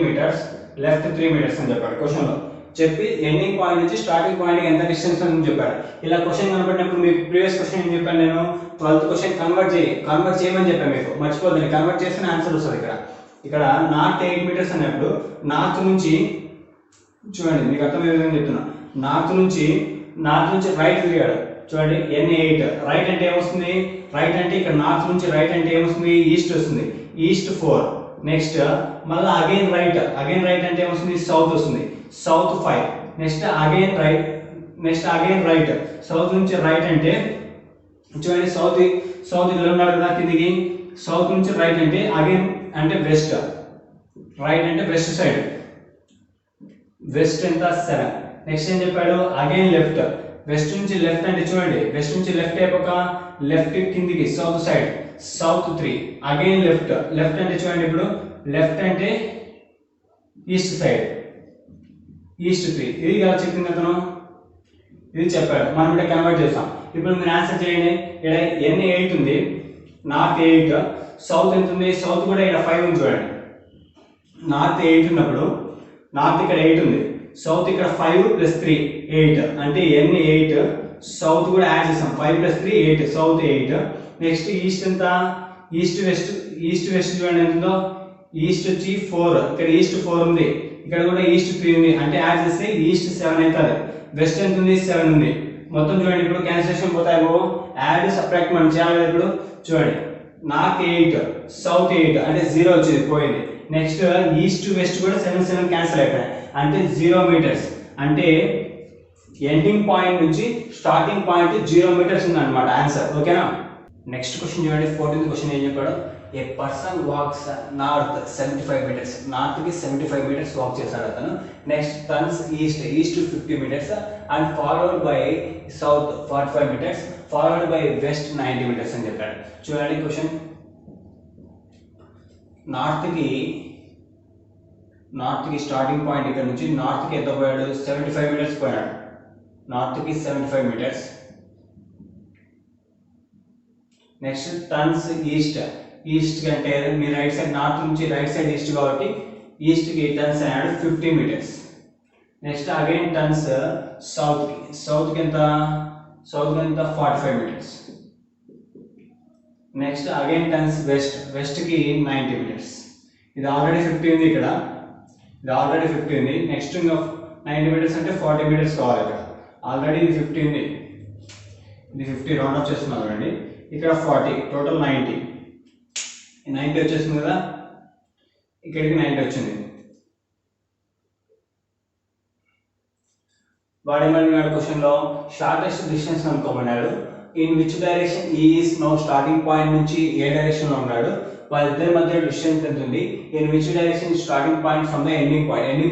metres అని చెప్పాడు క్వశ్చన్ లో. చెప్పి ఎండింగ్ పాయింట్ నుంచి స్టార్టింగ్ పాయింట్ ఎంత డిస్టెన్స్ అని చెప్పాడు. ఇలా క్వశ్చన్ కనబడినప్పుడు మీకు ప్రీవియస్ క్వశ్చన్ ఏం చెప్పాను నేను, 12th క్వశ్చన్ కన్వర్ట్ చేయమని చెప్పాను. మీకు మర్చిపోద్దని, కన్వర్ట్ చేసిన ఆన్సర్ వస్తుంది. ఇక్కడ నార్త్ 8 మీటర్స్ అన్నప్పుడు నార్త్ నుంచి చూడండి మీకు అర్థమయ్యే విధంగా చెప్తున్నా. నార్త్ నుంచి రైట్ తిరిగాడు చూడండి, N8 రైట్ అంటే ఏమొస్తుంది, రైట్ అంటే ఇక్కడ నార్త్ నుంచి రైట్ అంటే ఏమొస్తుంది, ఈస్ట్ వస్తుంది, ఈస్ట్ 4. నెక్స్ట్ మళ్ళీ అగైన్ రైట్ అంటే ఏమొస్తుంది, సౌత్ వస్తుంది, south 5. Next again right south నుంచి రైట్ అంటే చూడండి, సౌత్ ఇలా ఉన్నాడు కదా కిందికి, సౌత్ నుంచి రైట్ అంటే అగైన్ అంటే వెస్ట్, రైట్ అంటే వెస్ట్ సైడ్, వెస్ట్ ఎంత 7. నెక్స్ట్ ఏం చెప్పాడు, అగైన్ లెఫ్ట్, వెస్ట్ నుంచి లెఫ్ట్ అంటే చూడండి, వెస్ట్ నుంచి లెఫ్ట్ అయిపోక లెఫ్ట్ కిందికి south side, south 3. Again left అంటే చూడండి, ఇప్పుడు లెఫ్ట్ అంటే ఈస్ట్ సైడ్, ఈస్ట్ 3. ఇది కదా చెప్పింది అతను, ఇది చెప్పాడు, మనం ఇక్కడ కన్వర్ట్ చేస్తాం. ఇప్పుడు మీరు ఆన్సర్ చేయండి. ఇక్కడ N8 ఉంది, నార్త్ 8, సౌత్ ఎంత ఉంది, సౌత్ కూడా ఇక్కడ 5 ఉంది చూడండి. నార్త్ 8 ఉన్నప్పుడు నార్త్ ఇక్కడ 8 ఉంది, సౌత్ ఇక్కడ 5 + 3 8 అంటే N8, సౌత్ కూడా యాడ్ చేస్తాం, 5 + 3 8, సౌత్ 8. నెక్స్ట్ ఈస్ట్ ఎంత, ఈస్ట్ వెస్ట్ చూడండి ఎంత ఉందో, ఈస్ట్ వచ్చి 4, ఇక్కడ ఈస్ట్ 4 ఉంది, ఇక్కడ కూడా ఈస్ట్ 3 ఉంది, అంటే యాడ్ చేస్తే ఈస్ట్ 7 అవుతుంది. వెస్ట్ ఎంత ఉంది, 7 ఉంది. మొత్తం చూడండి, ఇప్పుడు క్యాన్సిలేషన్ పోతాయి, యాడ్ సబ్ట్రాక్ట్ మనం చేయాలి. ఇప్పుడు చూడండి, నార్త్ 8 సౌత్ 8 అంటే 0 వచ్చింది, పోయింది. నెక్స్ట్ ఈస్ట్ వెస్ట్ కూడా 7 క్యాన్సిల్ అయిపోయాయి, అంటే 0 మీటర్స్. అంటే ఎండింగ్ పాయింట్ నుంచి స్టార్టింగ్ పాయింట్ 0 మీటర్స్ ఉంది అనమాట ఆన్సర్. ఓకేనా. నెక్స్ట్ క్వశ్చన్ చూడండి, 14th క్వశ్చన్ ఏం చెప్పాడు, a person walks north 75 metres, నార్త్కి 75 మీటర్స్ వాక్ చేశాడు అతను. Next turns east 50 metres and followed by south 45 metres, followed by west 90 metres అని చెప్పాడు. చూడండి క్వశ్చన్, నార్త్కి స్టార్టింగ్ పాయింట్ ఇక్కడ నుంచి నార్త్కి ఎంత పోయాడు, 75 మీటర్స్ పోయాడు, నార్త్కి 75 మీటర్స్. నెక్స్ట్ టర్న్స్ ఈస్ట్ కంటే మీ రైట్ సైడ్, నార్త్ నుంచి రైట్ సైడ్ ఈస్ట్ కాబట్టి ఈస్ట్కి టర్న్స్ అయ్యాడు 50 మీటర్స్. నెక్స్ట్ అగైన్ టర్న్స్ సౌత్కి ఎంత 45 మీటర్స్. నెక్స్ట్ అగైన్ టర్న్స్ వెస్ట్కి 90 మీటర్స్. ఇది ఆల్రెడీ 50 ఉంది ఇక్కడ, ఇది ఆల్రెడీ 50 ఉంది. నెక్స్ట్ ఇంకా 90 మీటర్స్ అంటే 40 మీటర్స్ కావాలి. ఇక్కడ ఆల్రెడీ ఇది 50 ఉంది, ఇది 50 రౌండ్ అప్ చేస్తున్నాం చూడండి, ఇక్కడ 40, టోటల్ 90 వచ్చేసింది కదా, ఇక్కడికి 90 వచ్చింది. వాడేమన్నాడు క్వశ్చన్లో, షార్టెస్ట్ డిస్టెన్స్ అనుకోమన్నాడు. In which direction he is now, starting point నుంచి ఏ డైరెక్షన్లో ఉన్నాడు, వాళ్ళిద్దరి మధ్య డిస్టెన్స్ ఎంత ఉంది. In which direction starting point from the ending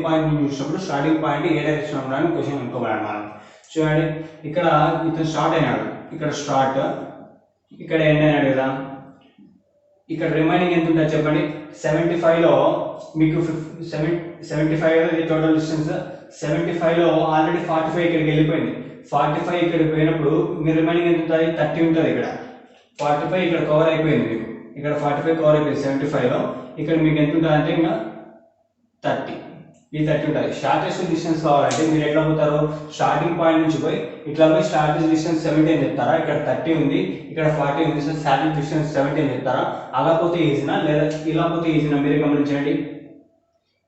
point నుంచి చూసినప్పుడు స్టార్టింగ్ పాయింట్ ఏ డైరెక్షన్ ఉన్నాడని క్వశ్చన్ అనుకోమన్నాడు మనం. చూడండి, ఇక్కడ ఇతను స్టార్ట్ అయినాడు, ఇక్కడ స్టార్ట్, ఇక్కడ ఎండ్ అయినాడు కదా. ఇక్కడ రిమైనింగ్ ఎంత ఉంటుంది చెప్పండి, 75లో మీకు 75 ఇది టోటల్ డిస్టెన్స్. 75లో ఆల్రెడీ 45 ఇక్కడికి వెళ్ళిపోయింది, 45 ఇక్కడికి పోయినప్పుడు మీరు రిమైనింగ్ ఎంత ఉంటుంది, 30 ఉంటుంది. ఇక్కడ 45 ఇక్కడ కవర్ అయిపోయింది, మీకు ఇక్కడ 45 కవర్ అయిపోయింది 75లో. ఇక్కడ మీకు ఎంత ఉంటుంది అంటే ఇంకా 30, ఈ 30 ఉంటుంది. షార్టెస్ట్ డిస్టెన్స్ కావాలంటే మీరు ఎట్లా పోతారు, స్టార్టింగ్ పాయింట్ నుంచి పోయి ఇట్లా పోయి షార్టెస్ట్ డిస్టెన్స్ 70 అని చెప్తారా, ఇక్కడ 30 ఉంది, ఇక్కడ 40 ఉంది, సో షార్టెస్ట్ డిస్టెన్స్ 70 అని చెప్తారా. అలా పోతే ఈజీనా లేదా ఇలా పోతే ఈజీనా, మీరు గమనించండి.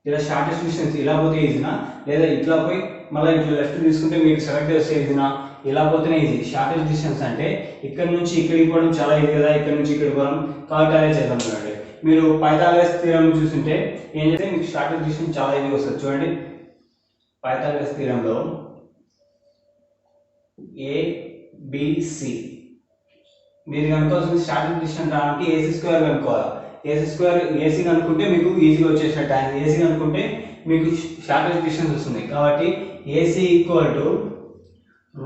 ఇలా షార్టెస్ట్ డిస్టెన్స్ ఇలా పోతే ఈజీనా, లేదా ఇట్లా పోయి మళ్ళీ ఇట్లా లెఫ్ట్ తీసుకుంటే మీకు సెలెక్ట్ చేస్తే ఈజీనా, ఇలా పోతేనే ఈజీ. షార్టెస్ట్ డిస్టెన్స్ అంటే ఇక్కడ నుంచి ఇక్కడికి పోవడం చాలా ఈజీ కదా, ఇక్కడ నుంచి ఇక్కడికి పోవడం, కాబట్టి అదే చేద్దాం చూడండి. మీరు పైథాగరస్ థీరం చూస్తుంటే ఏం చేస్తే మీకు షార్టెస్ట్ డిస్టెన్స్ చాలా ఈజీగా వస్తుంది. చూడండి, పైథాగరస్ థీరంలో ABC మీరు కనుకోవాల్సింది షార్టెస్ట్ డిస్టెన్స్ రావడానికి AC² కనుక్కోవాలి. AC కనుక్కుంటే మీకు ఈజీగా వచ్చేసినట్టు, AC కనుక్కుంటే మీకు షార్టెస్ట్ డిస్టెన్స్ వస్తుంది. కాబట్టి AC =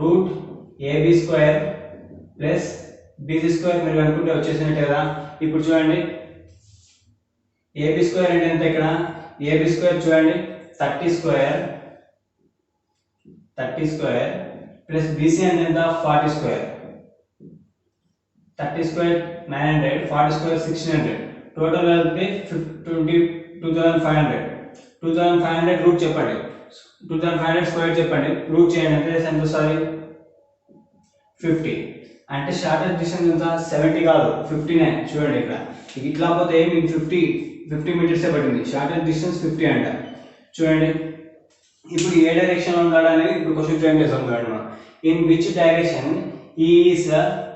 √AB² + BC² మీరు కనుక్కుంటే వచ్చేసినట్టే కదా. ఇప్పుడు చూడండి, AB² అంటే ఎంత, ఇక్కడ AB² చూడండి 30² ప్లస్ BC అంటే ఎంత 40², 30² 900, 40² 1600, టోటల్ కలిపితే 2500 రూట్ చెప్పండి, 2500 స్క్వేర్ చెప్పండి, రూట్ చేయండి, అంటే ఎంత వస్తుంది 50. అంటే షార్టెస్ట్ డిస్టెన్స్ ఎంత 70 కాదు 59. చూడండి ఇక్కడ ఇట్లా పోతే మీకు 50 మీటర్సే పట్టింది, షార్టెస్ట్ డిస్టెన్స్ 50 అంట. చూడండి ఇప్పుడు ఏ డైరెక్షన్ లో ఉన్నాడు అనేది ఇప్పుడు క్వశ్చన్ ఫ్రేమ్ చేసాం మనం. In which direction is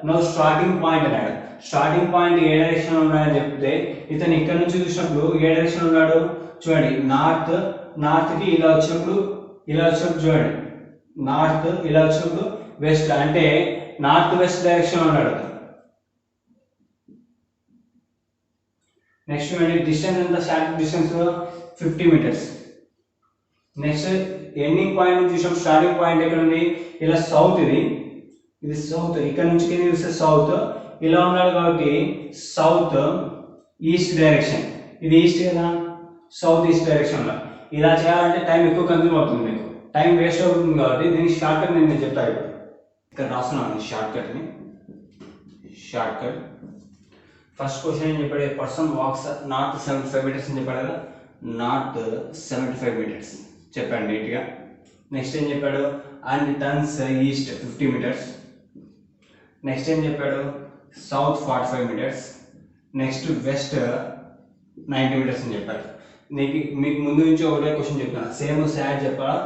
no starting point అన్నాడు. స్టార్టింగ్ పాయింట్ ఏ డైరెక్షన్ లో ఉన్నాడని చెప్తే ఇతను ఇక్కడ నుంచి చూసినప్పుడు ఏ డైరెక్షన్ లో ఉన్నాడు చూడండి, నార్త్ కి ఇలా వచ్చినప్పుడు చూడండి, నార్త్ ఇలా వచ్చినప్పుడు వెస్ట్, అంటే నార్త్ వెస్ట్ డైరెక్షన్ లో ఉన్నాడు. నెక్స్ట్ చూడండి డిస్టెన్స్ ఎంత, starting distance 50 metres. Next ending point నుంచి చూసాం, స్టార్టింగ్ పాయింట్ ఎక్కడ ఉంది, ఇలా సౌత్, ఇది సౌత్, ఇక్కడ నుంచి కింద చూస్తే సౌత్, ఇలా ఉన్నాడు కాబట్టి సౌత్ ఈస్ట్ డైరెక్షన్, ఇది ఈస్ట్ కదా, సౌత్ ఈస్ట్ డైరెక్షన్ లో. ఇలా చేయాలంటే టైం ఎక్కువ కన్జ్యూమ్ అవుతుంది, మీకు టైం వేస్ట్ అవుతుంది కాబట్టి దీనికి షార్ట్ కట్ నేను చెప్తాను. ఇక్కడ రాస్తున్నాను షార్ట్ కట్. ఫస్ట్ క్వశ్చన్ ఏం చెప్పాడు, పర్సన్ వాక్స్ నార్త్ 75 మీటర్స్ అని చెప్పాడు కదా, నార్త్ 75 మీటర్స్ చెప్పాడు నీట్గా. నెక్స్ట్ ఏం చెప్పాడు, and turns east 50 metres. Next ఏం చెప్పాడు, south 45 metres. Next west 90 metres అని చెప్పాడు. మీకు ముందు నుంచి ఒకటే క్వశ్చన్ చెప్పాను, సేమ్ సాడ్ చెప్పాలా,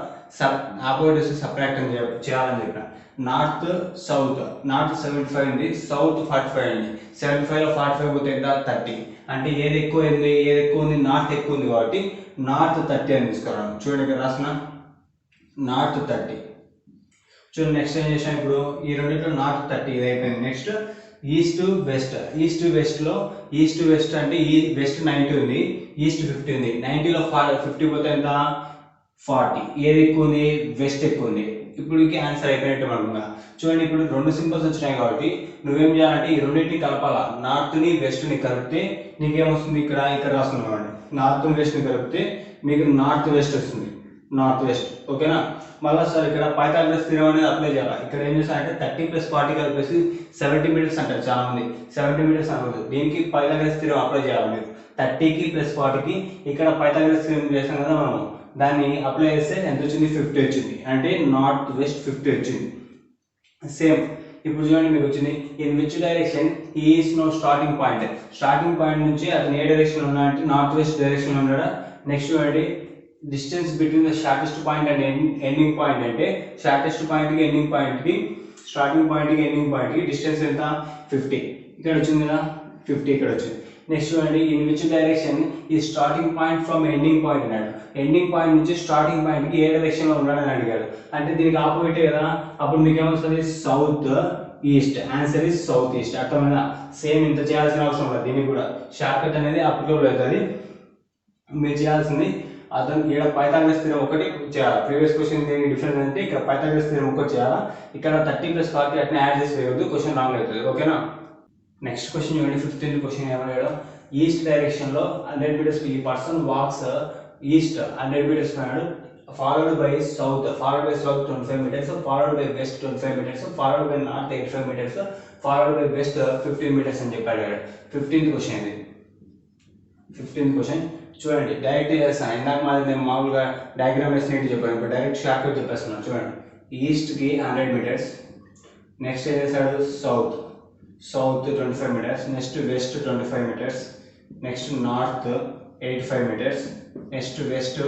ఆపోజిట్ సబ్ట్రాక్ట్ అని చేయాలని చెప్పాను. నార్త్ 75 ఉంది, సౌత్ 45 ఉంది. 75 లో 45 పోతే ఎంత, 30. అంటే ఏది ఎక్కువ ఉంది, నార్త్ ఎక్కువ ఉంది కాబట్టి నార్త్ 30 అని తీసుకోవాలి. చూడండి ఇక్కడ రాసిన నార్త్ 30. చూడండి నెక్స్ట్ ఏం చేసాం, ఇప్పుడు ఈ రెండింటిలో నార్త్ 30 ఇది అయిపోయింది. నెక్స్ట్ ఈస్ట్ వెస్ట్ అంటే ఈ వెస్ట్ 90 ఉంది, ఈస్ట్ 50 ఉంది. 90లో 50 పోతే ఎంత, 40. ఏది ఎక్కువ ఉంది, వెస్ట్ ఎక్కువ ఉంది. ఇప్పుడు ఆన్సర్ అయిపోయినట్టు అనుకున్నా. చూడండి ఇప్పుడు రెండు సింబల్స్ వచ్చినాయి కాబట్టి నువ్వేం చేయాలంటే ఈ రెండింటిని కలపాలా, నార్త్ ని వెస్ట్ ని కలిపితే నీకేమొస్తుంది, ఇక్కడ రాసుకున్నామండి, నార్త్ వెస్ట్ ని కలిపితే మీకు నార్త్ వెస్ట్ వస్తుంది, నార్త్ వెస్ట్. ఓకేనా, మళ్ళీ సార్ ఇక్కడ పైథాగరస్ థియరం అనేది అప్లై చేయాలి. ఇక్కడ ఏం చేస్తారంటే 30 + 40 కలిపేసి 70 మీటర్స్ అంటారు చాలా మంది, 70 మీటర్స్ అనుకోదు. దీనికి పైథాగరస్ థియరం అప్లై చేయాలి మీరు. 30కి + 40కి ఇక్కడ పైథాగరస్ థియరం చేసాం కదా మనం, దాన్ని అప్లై చేస్తే ఎంత వచ్చింది, 50 వచ్చింది. అంటే నార్త్ వెస్ట్ 50 వచ్చింది. సేమ్ ఇప్పుడు చూడండి మీకు వచ్చింది, in which direction is no starting point నుంచి అతను ఏ డైరెక్షన్ ఉన్నా అంటే నార్త్ వెస్ట్ డైరెక్షన్ లో ఉన్నాడా. నెక్స్ట్ చూడండి distance between the shortest point and ending point, అంటే షార్టెస్ట్ పాయింట్ కి ఎండింగ్ పాయింట్ కి, స్టార్టింగ్ పాయింట్ కి ఎండింగ్ పాయింట్ కి డిస్టెన్స్ ఎంత, 50. ఇక్కడ వచ్చింది కదా 50, ఇక్కడ వచ్చింది. నెక్స్ట్ చూడండి ఇన్ విచ్ డైరెక్షన్ ఈ starting point from ending point అన్నాడు. ఎండింగ్ పాయింట్ నుంచి స్టార్టింగ్ పాయింట్ కి ఏ డైరెక్షన్ లో ఉన్నాడని అడిగాడు. అంటే దీనికి ఆపోజిట్ కదా, అప్పుడు మీకు ఏమొస్తుంది, south east. Answer is south east. అర్థమైనా, సేమ్ ఇంత చేయాల్సిన అవసరం లేదు. దీనికి కూడా షార్ట్ కట్ అనేది అప్లికబుల్ అవుతుంది. మీరు చేయాల్సింది అతను ఇక్కడ పైథాగరస్ థియరం ఒకటి చేయాలి. ప్రీవియస్ క్వశ్చన్ దీనికి డిఫరెన్స్ అంటే ఇక్కడ పైథాగరస్ థియరం ఒకటి చేయాలా, ఇక్కడ 30 + 40 అట్లా యాడ్ చేసి వేయొద్దు, క్వశ్చన్ రాంగ్ అవుతుంది. ఓకేనా, నెక్స్ట్ క్వశ్చన్ చూడండి, 15th క్వశ్చన్ ఏమన్నాడు, ఈస్ట్ డైరెక్షన్ లో 100 మీటర్స్ ఈ పర్సన్ వాక్స్ ఈస్ట్ 100 మీటర్స్ అన్నాడు, followed by south 25 meters, followed by west 25 meters, followed by north 85 meters, followed by west 15 meters అని చెప్పాడు. 15th క్వశ్చన్ ఇది. 15th క్వశ్చన్ చూడండి, direct చేస్తాను. ఇందాక మాది నేను మామూలుగా డయాగ్రామ్ వేసి నీట్ చెప్పాను, ఇప్పుడు డైరెక్ట్ షార్ట్ కట్ చెప్పేస్తున్నాను. చూడండి ఈస్ట్ కి 100 మీటర్స్, నెక్స్ట్ ఏం చేశాడు, south 25 metres, next west 25 metres, next north 85 metres, next west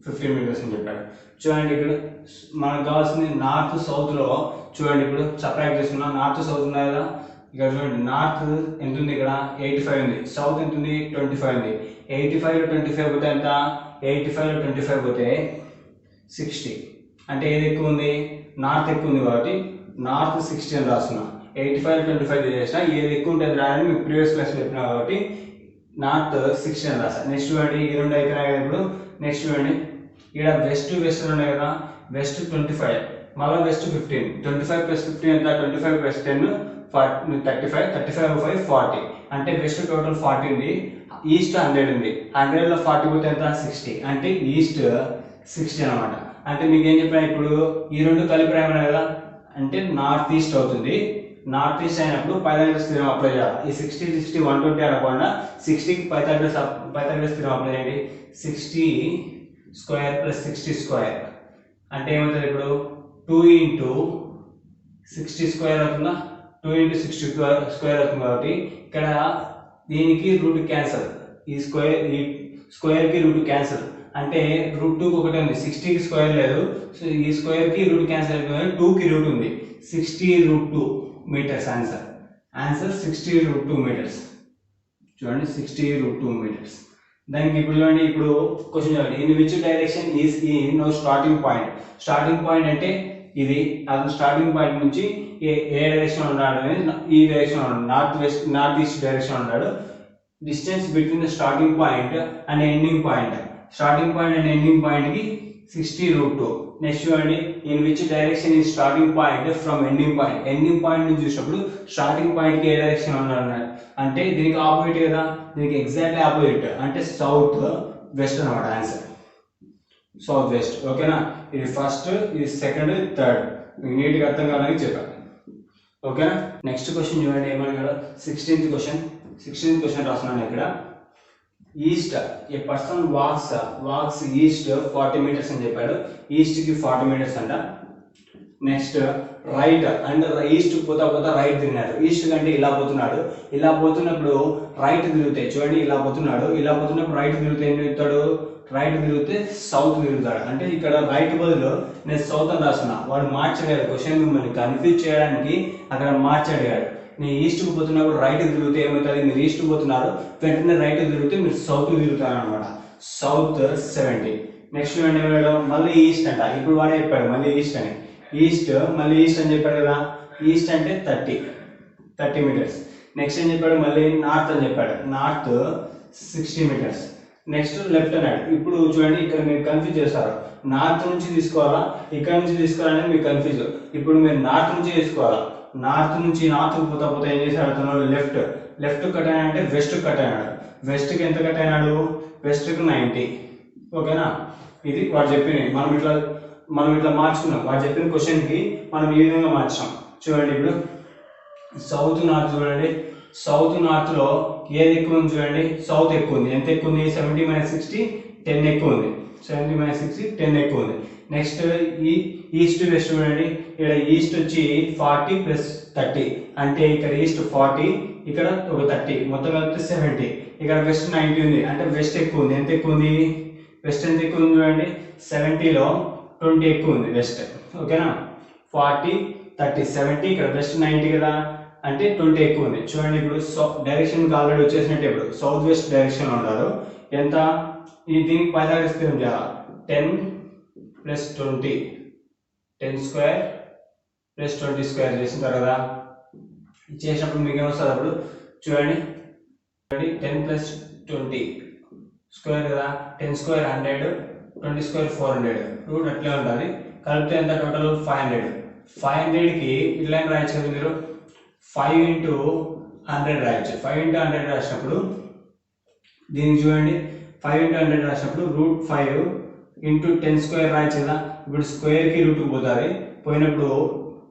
15 metres అని చెప్పాడు. చూడండి ఇక్కడ మనకు కావాల్సింది నార్త్ సౌత్ లో. చూడండి ఇప్పుడు సపరేట్ చేసుకున్నాం, నార్త్ సౌత్ ఉన్నాయి కదా, ఇక్కడ చూడండి నార్త్ ఎంత ఉంది, ఇక్కడ 85 ఉంది, సౌత్ ఎంత ఉంది, 25 ఉంది. 85 లో 25 పోతే ఎంత, 85 లో 25 పోతే 60. అంటే ఏది ఎక్కువ ఉంది, నార్త్ ఎక్కువ ఉంది కాబట్టి నార్త్ 60 అని రాస్తున్నా. 85 లో 25 చేసిన ఏది ఎక్కువ ఉంటుంది రాయని మీకు ప్రీవియస్ క్లాస్ చెప్పినా కాబట్టి నార్త్ 60 అని రాస్తా. నెక్స్ట్ చూడండి ఈ రెండు అయిపోయినాయి కదా ఇప్పుడు. నెక్స్ట్ చూడండి ఇక్కడ వెస్ట్ ఉన్నాయి కదా, వెస్ట్ 25, మళ్ళీ వెస్ట్ 15, 25 + 15 ఎంత, 25 + 10 35, 35 / 5 40. అంటే వెస్ట్ టోటల్ 40 ఉంది, ఈస్ట్ 100 ఉంది. 100 లో 40 పోతే ఎంత, 60. అంటే ఈస్ట్ 60 అనమాట. అంటే మీకు ఏం చెప్పినా ఇప్పుడు ఈ రెండు కలిపి రాయమన్నా కదా, అంటే నార్త్ ఈస్ట్ అవుతుంది. నార్త్ ఈస్ట్ అయినప్పుడు పైథాగరస్ థియరం అప్లై చేయాలి. ఈ 60 120 అనకుండా 60కి పైథాగరస్ థియరం అప్లై చేయండి. 60² + 60² అంటే ఏమవుతుంది, ఇప్పుడు 2 × 60² అవుతుందా, 2 × 60² అవుతుంది కాబట్టి ఇక్కడ దీనికి రూట్ క్యాన్సల్, ఈ స్క్వేర్ కి రూట్ క్యాన్సల్. అంటే √2 కి ఒకటే ఉంది, 60 కి స్క్వేర్ లేదు. సో ఈ స్క్వేర్ కి రూట్ క్యాన్సిల్ అయిపోయింది, 2 కి రూట్ ఉంది, 60√2 మీటర్స్ ఆన్సర్. Answer 60√2 metres. చూడండి 60√2 మీటర్స్. దానికి ఇప్పుడు చూడండి, ఇప్పుడు క్వశ్చన్ చూడండి, ఇన్ విచ్ డైరెక్షన్ ఈస్ ఈ no starting point. Starting point అంటే ఇది, అది స్టార్టింగ్ పాయింట్ నుంచి ఏ డైరెక్షన్ ఉన్నాడు అనేది ఈ డైరెక్షన్ ఉన్నాడు, నార్త్ ఈస్ట్ డైరెక్షన్ ఉన్నాడు. Distance between the starting point and ending point, starting point and ending point కి 60√2. నెక్స్ట్ చూడండి, ఇన్ విచ్ డైరెక్షన్ ఈ starting point from ending point. Ending point నుంచి చూసినప్పుడు స్టార్టింగ్ పాయింట్ కి ఏ డైరెక్షన్ ఉన్నాడు అంటే దీనికి ఆపోజిట్ కదా, దీనికి ఎగ్జాక్ట్లీ ఆపోజిట్ అంటే సౌత్ వెస్ట్ అనమాట ఆన్సర్, సౌత్ వెస్ట్. ఓకేనా, ఇది ఫస్ట్, ఇది సెకండ్, థర్డ్, మీకు నీట్గా అర్థం కావాలని చెప్పాను. ఓకేనా, నెక్స్ట్ క్వశ్చన్ చూడండి ఏమన్నా, 16th క్వశ్చన్ రాస్తున్నాను ఇక్కడ. ఈస్ట్ ఏ పర్సన్ వాక్స్ ఈస్ట్ 40 మీటర్స్ అని చెప్పాడు, ఈస్ట్ కి 40 మీటర్స్ అంట. నెక్స్ట్ రైట్ అండ్ ఈస్ట్ పోతా రైట్ తిరిగినాడు, ఈస్ట్ కంటే ఇలా పోతున్నాడు, ఇలా పోతున్నప్పుడు రైట్ తిరుగుతాయి. చూడండి ఇలా పోతున్నాడు, ఇలా పోతున్నప్పుడు రైట్ తిరిగితే ఏం తిరుగుతాడు, రైట్ తిరిగితే సౌత్ తిరుగుతాడు. అంటే ఇక్కడ రైట్ బదులు నేను సౌత్ అని రాస్తున్నా, వాడు మార్చగాడు క్వశ్చన్ మిమ్మల్ని కన్ఫ్యూజ్ చేయడానికి అక్కడ మార్చడిగాడు. నేను ఈస్ట్కి పోతున్నప్పుడు రైట్ తిరిగితే ఏమవుతుంది, మీరు ఈస్ట్ పోతున్నారు, వెంటనే రైట్ తిరిగితే మీరు సౌత్ తిరుగుతారు అనమాట, సౌత్ 70. నెక్స్ట్ చూడండి మళ్ళీ ఈస్ట్ అంట, ఇప్పుడు వాడే చెప్పాడు మళ్ళీ ఈస్ట్ అని, మళ్ళీ ఈస్ట్ అని చెప్పాడు కదా, ఈస్ట్ అంటే 30 మీటర్స్. నెక్స్ట్ ఏం చెప్పాడు, మళ్ళీ నార్త్ అని చెప్పాడు, నార్త్ 60 మీటర్స్. నెక్స్ట్ లెఫ్ట్ అన్నాడు. ఇప్పుడు చూడండి ఇక్కడ మీరు కన్ఫ్యూజ్ చేస్తారు, నార్త్ నుంచి తీసుకోవాలా ఇక్కడ నుంచి తీసుకోవాలని మీకు కన్ఫ్యూజ్. ఇప్పుడు మీరు నార్త్ నుంచి తీసుకోవాలా, నార్త్ నుంచి నార్త్కి పోతా ఏం చేశాడు అతను, లెఫ్ట్ కట్ అయినా వెస్ట్ కట్ అయినాడు. వెస్ట్కి ఎంత కట్ అయినాడు, వెస్ట్కి 90. ఓకేనా, ఇది వాడు చెప్పింది. మనం ఇట్లా మార్చుకున్నాం, వాడు చెప్పిన క్వశ్చన్కి మనం ఈ విధంగా మార్చాం. చూడండి ఇప్పుడు సౌత్ నార్త్ చూడండి, సౌత్ నార్త్ లో ఏది ఎక్కువ ఉంది చూడండి, సౌత్ ఎక్కువ ఉంది. ఎంత ఎక్కువ ఉంది, 70 - 60 10 ఎక్కువ ఉంది, 70 - 60 10 ఎక్కువ ఉంది. నెక్స్ట్ ఈ ఈస్ట్ వెస్ట్ చూడండి, ఇక్కడ ఈస్ట్ వచ్చి 40 + 30 అంటే ఇక్కడ ఈస్ట్ 40, ఇక్కడ ఒక 30, మొత్తం కలిపితే 70. ఇక్కడ వెస్ట్ 90 ఉంది అంటే వెస్ట్ ఎక్కువ ఉంది. ఎంత ఎక్కువ ఉంది, వెస్ట్ ఎంత ఎక్కువ ఉంది చూడండి, 70లో 20 ఎక్కువ ఉంది వెస్ట్. ఓకేనా, 40 30 70, ఇక్కడ వెస్ట్ 90 కదా అంటే 20 ఎక్కువ ఉంది. చూడండి ఇప్పుడు డైరెక్షన్ ఆల్రెడీ వచ్చేసినట్టు, ఇప్పుడు సౌత్ వెస్ట్ డైరెక్షన్ ఉన్నారు. ఎంత దీనికి పైదాకా విస్తీర్ణం చేయాలి, 10 + 20 10² + 20² చేసింటారు కదా. చేసినప్పుడు మీకు ఏమొస్తుంది అప్పుడు చూడండి, 10 + 20 స్క్వేర్ కదా, 10² 100, 20² 400, రూట్ అట్లే ఉంటుంది. కలిపితే ఎంత టోటల్ 500. 500కి ఇట్లా రాయొచ్చు కదా మీరు, 5 × 100 రాయొచ్చు. 5 × 100 రాసినప్పుడు దీనికి చూడండి, 5 × 100 రాసినప్పుడు √5 × 10² రాయొచ్చు కదా. ఇప్పుడు స్క్వేర్కి రూట్కి పోతుంది, పోయినప్పుడు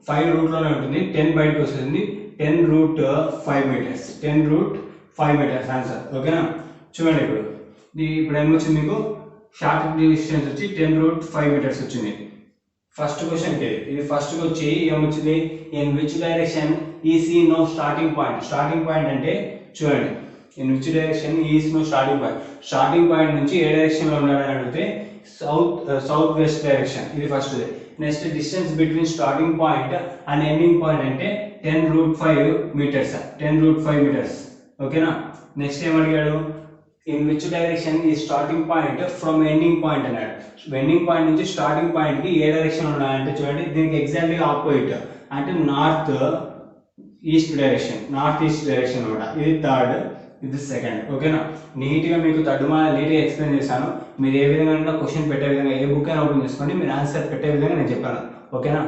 5 రూట్లోనే ఉంటుంది, 10 బయటకు వస్తుంది, 10√5 మీటర్స్, 10√5 మీటర్స్ ఆన్సర్. ఓకేనా, చూడండి ఇప్పుడు ఏమొచ్చింది మీకు, షార్ట్ డిస్టెన్స్ వచ్చి 10√5 మీటర్స్ వచ్చింది. ఫస్ట్ క్వశ్చన్కి ఇది ఫస్ట్కి వచ్చి ఏమొచ్చింది, ఇన్ విచ్ డైరెక్షన్ ఈస్ ఈ no starting point. Starting point అంటే చూడండి, in which direction is no starting point, starting point నుంచి ఏ డైరెక్షన్లో ఉన్నాడని అడిగితే సౌత్ వెస్ట్ డైరెక్షన్, ఇది first. Next distance between starting point and ending point అంటే 10√5 మీటర్స్, 10√5 మీటర్స్. ఓకేనా, నెక్స్ట్ ఏమడిగాడు, ఇన్ విచ్ డైరెక్షన్ ఈ starting point from ending point అన్నాడు. ఎండింగ్ పాయింట్ నుంచి స్టార్టింగ్ పాయింట్ కి ఏ డైరెక్షన్ ఉన్నాయంటే చూడండి, దీనికి ఎగ్జాక్ట్లీ ఆపోజిట్ అంటే నార్త్ ఈస్ట్ డైరెక్షన్ అనమాట. ఇది థర్డ్, ఇది సెకండ్. ఓకేనా, నీట్గా మీకు నీట్గా ఎక్స్ప్లెయిన్ చేశాను. మీరు ఏ విధంగా క్వశ్చన్ పెట్టే విధంగా ఏ బుక్ అయినా ఓపెన్ చేసుకోండి, మీరు ఆన్సర్ పెట్టే విధంగా నేను చెప్పాను. ఓకేనా.